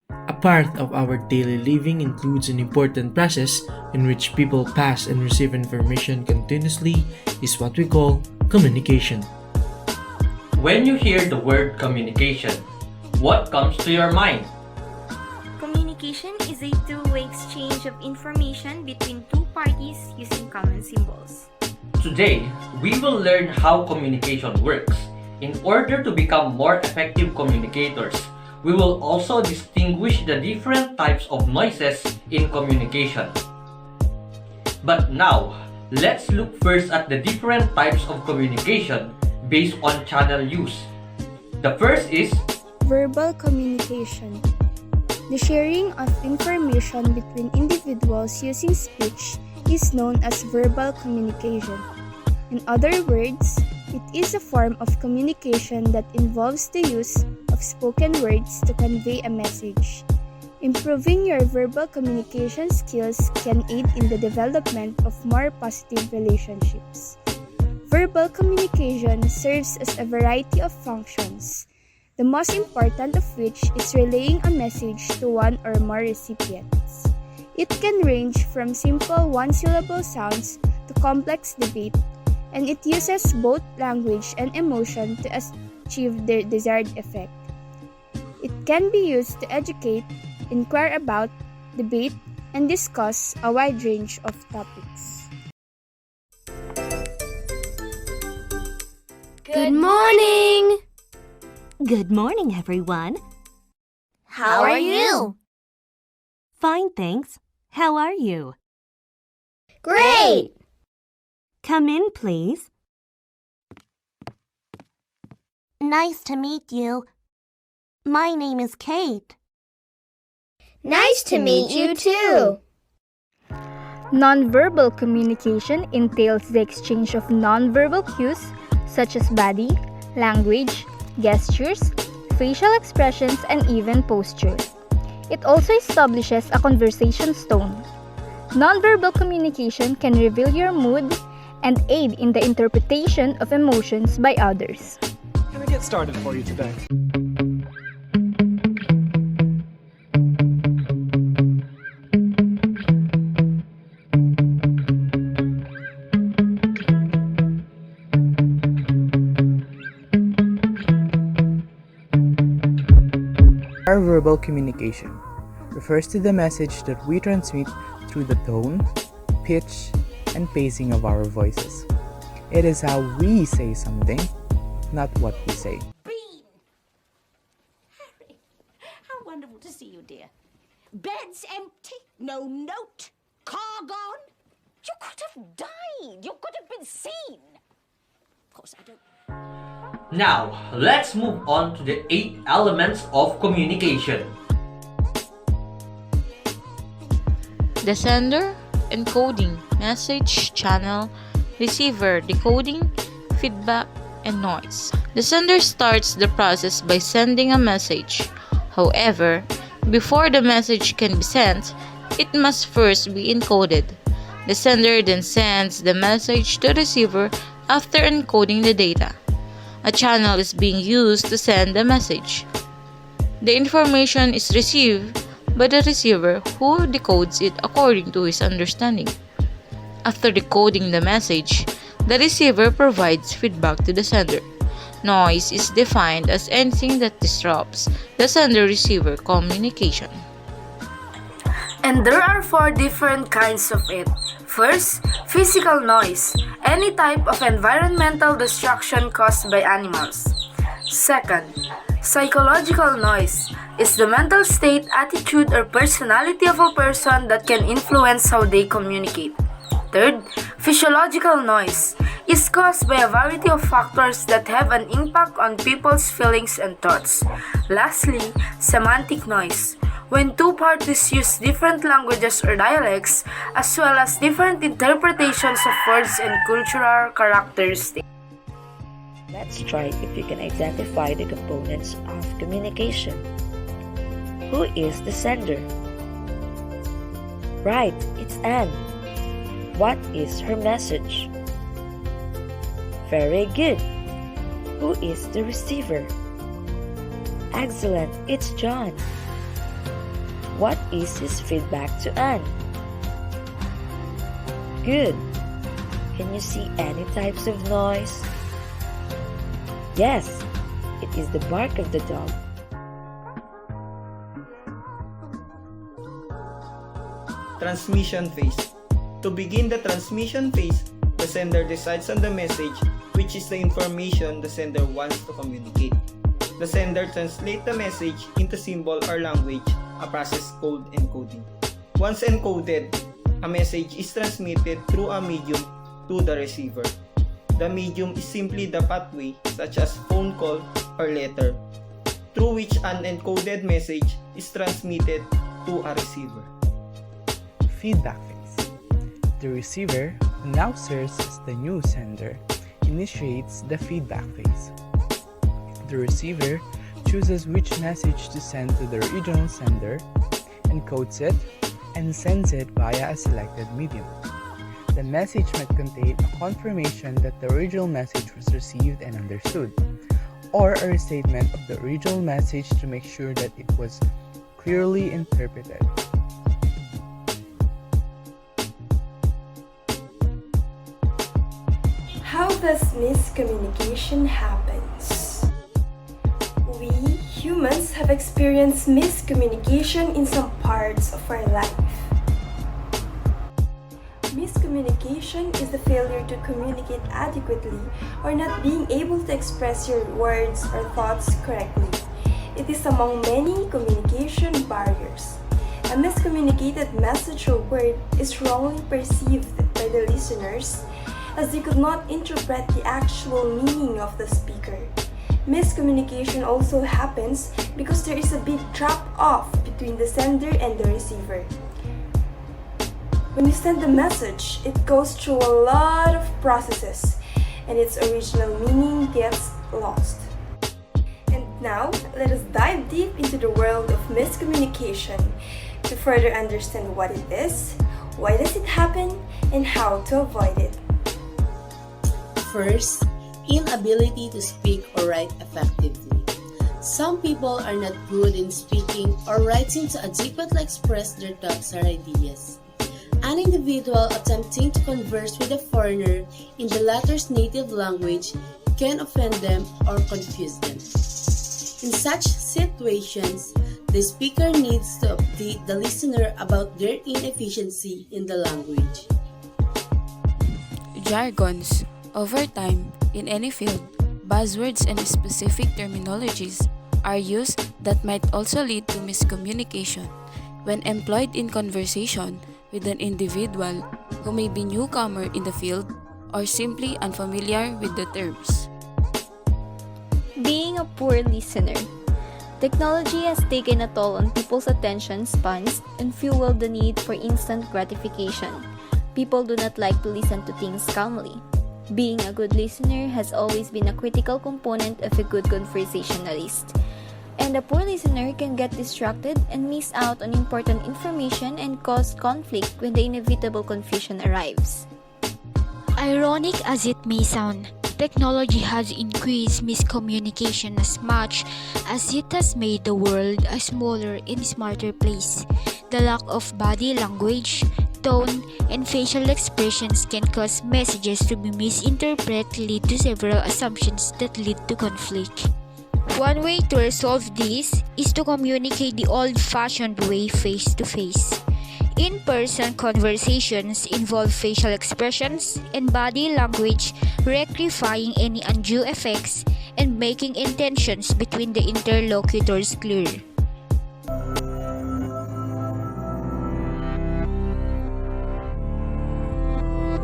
A part of our daily living includes an important process in which people pass and receive information continuously is what we call communication. When you hear the word communication, what comes to your mind? Communication is a two-way exchange of information between two parties using common symbols. Today, we will learn how communication works. In order to become more effective communicators, we will also distinguish the different types of noises in communication. But now, let's look first at the different types of communication based on channel use. The first is verbal communication. The sharing of information between individuals using speech is known as verbal communication. In other words, it is a form of communication that involves the use of spoken words to convey a message. Improving your verbal communication skills can aid in the development of more positive relationships. Verbal communication serves as a variety of functions, the most important of which is relaying a message to one or more recipients. It can range from simple one-syllable sounds to complex debate, and it uses both language and emotion to achieve the desired effect. It can be used to educate, inquire about, debate, and discuss a wide range of topics. Good morning! Good morning, everyone. How are you? Fine, thanks. How are you? Great! Come in, please. Nice to meet you. My name is Kate. Nice to meet you too. Nonverbal communication entails the exchange of nonverbal cues such as body, language, gestures, facial expressions, and even posture. It also establishes a conversation tone. Nonverbal communication can reveal your mood and aid in the interpretation of emotions by others. Can I get started for you today? Our verbal communication refers to the message that we transmit through the tone, pitch, and pacing of our voices. It is how we say something, not what we say. Bean! Harry, how wonderful to see you, dear. Bed's empty, no note, car gone. You could have died. You could have been seen. Of course, I don't... Now, let's move on to the 8 elements of communication. The sender, encoding, message, channel, receiver, decoding, feedback, and noise. The sender starts the process by sending a message. However, before the message can be sent, it must first be encoded. The sender then sends the message to the receiver after encoding the data. A channel is being used to send the message. The information is received by the receiver who decodes it according to his understanding. After decoding the message, the receiver provides feedback to the sender. Noise is defined as anything that disrupts the sender-receiver communication. And there are 4 different kinds of it. First, physical noise, any type of environmental destruction caused by animals. Second, psychological noise is the mental state, attitude, or personality of a person that can influence how they communicate. Third, physiological noise is caused by a variety of factors that have an impact on people's feelings and thoughts. Lastly, semantic noise, when two parties use different languages or dialects, as well as different interpretations of words and cultural characteristics. Let's try if you can identify the components of communication. Who is the sender? Right, it's Anne. What is her message? Very good. Who is the receiver? Excellent, it's John. What is his feedback to Anne? Good. Can you see any types of noise? Yes, it is the bark of the dog. Transmission phase. To begin the transmission phase, the sender decides on the message, which is the information the sender wants to communicate. The sender translates the message into symbol or language, a process called encoding. Once encoded, a message is transmitted through a medium to the receiver. The medium is simply the pathway, such as phone call or letter, through which an encoded message is transmitted to a receiver. Feedback phase. The receiver, who now serves as the new sender, initiates the feedback phase. The receiver chooses which message to send to the original sender, encodes it, and sends it via a selected medium. The message might contain a confirmation that the original message was received and understood, or a restatement of the original message to make sure that it was clearly interpreted. How does miscommunication happens? We humans have experienced miscommunication in some parts of our life. Miscommunication is the failure to communicate adequately or not being able to express your words or thoughts correctly. It is among many communication barriers. A miscommunicated message or word is wrongly perceived by the listeners as they could not interpret the actual meaning of the speaker. Miscommunication also happens because there is a big drop-off between the sender and the receiver. When you send a message, it goes through a lot of processes and its original meaning gets lost. And now, let us dive deep into the world of miscommunication to further understand what it is, why does it happen, and how to avoid it. First, inability to speak or write effectively. Some people are not good in speaking or writing to adequately express their thoughts or ideas. An individual attempting to converse with a foreigner in the latter's native language can offend them or confuse them. In such situations, the speaker needs to update the listener about their inefficiency in the language. Jargons. Over time, in any field, buzzwords and specific terminologies are used that might also lead to miscommunication when employed in conversation with an individual who may be newcomer in the field or simply unfamiliar with the terms. Being a poor listener. Technology has taken a toll on people's attention spans and fueled the need for instant gratification. People do not like to listen to things calmly. Being a good listener has always been a critical component of a good conversationalist. And a poor listener can get distracted and miss out on important information and cause conflict when the inevitable confusion arrives. Ironic as it may sound, technology has increased miscommunication as much as it has made the world a smaller and smarter place. The lack of body language, tone, and facial expressions can cause messages to be misinterpreted, lead to several assumptions that lead to conflict. One way to resolve this is to communicate the old-fashioned way face-to-face. In-person conversations involve facial expressions and body language, rectifying any undue effects and making intentions between the interlocutors clear.